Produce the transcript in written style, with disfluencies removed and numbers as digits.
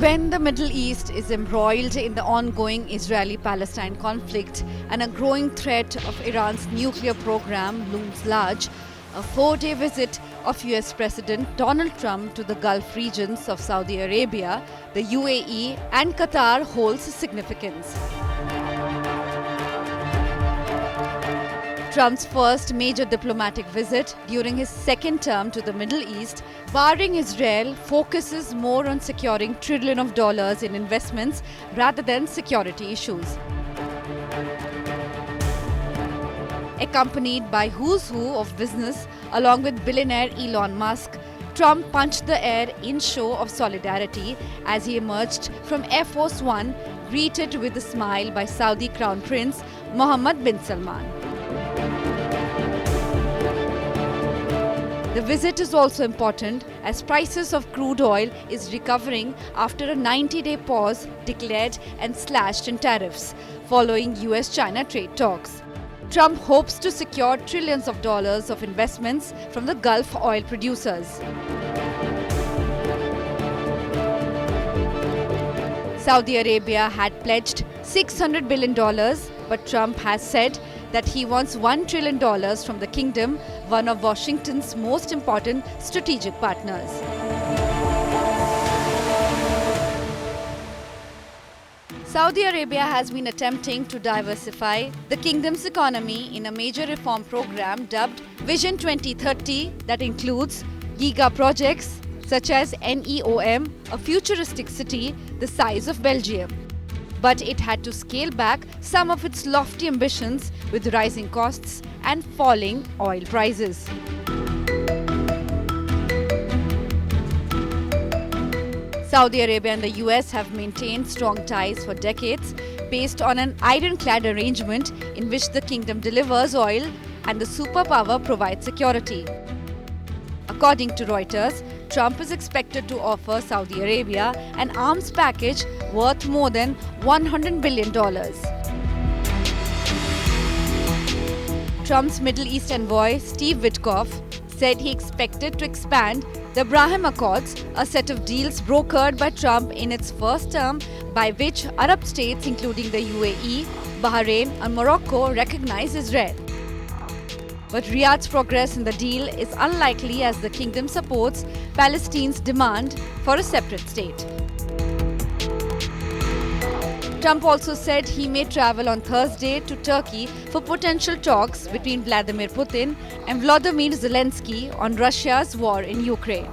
When the Middle East is embroiled in the ongoing Israeli-Palestine conflict and a growing threat of Iran's nuclear program looms large, a 4-day visit of US President Donald Trump to the Gulf regions of Saudi Arabia, the UAE and Qatar holds significance. Trump's first major diplomatic visit during his second term to the Middle East, barring Israel, focuses more on securing trillions of dollars in investments rather than security issues. Accompanied by who's who of business along with billionaire Elon Musk, Trump punched the air in show of solidarity as he emerged from Air Force One, greeted with a smile by Saudi Crown Prince Mohammed bin Salman. The visit is also important as prices of crude oil is recovering after a 90-day pause declared and slashed in tariffs following US-China trade talks. Trump hopes to secure trillions of dollars of investments from the Gulf oil producers. Saudi Arabia had pledged $600 billion, but Trump has said that he wants $1 trillion from the kingdom, one of Washington's most important strategic partners. Saudi Arabia has been attempting to diversify the kingdom's economy in a major reform program dubbed Vision 2030 that includes giga projects such as NEOM, a futuristic city the size of Belgium. But it had to scale back some of its lofty ambitions with rising costs and falling oil prices. Saudi Arabia and the US have maintained strong ties for decades based on an ironclad arrangement in which the kingdom delivers oil and the superpower provides security. According to Reuters, Trump is expected to offer Saudi Arabia an arms package worth more than $100 billion. Trump's Middle East envoy, Steve Witkoff, said he expected to expand the Abraham Accords, a set of deals brokered by Trump in its first term by which Arab states including the UAE, Bahrain and Morocco recognize Israel. But Riyadh's progress in the deal is unlikely as the kingdom supports Palestine's demand for a separate state. Trump also said he may travel on Thursday to Turkey for potential talks between Vladimir Putin and Volodymyr Zelensky on Russia's war in Ukraine.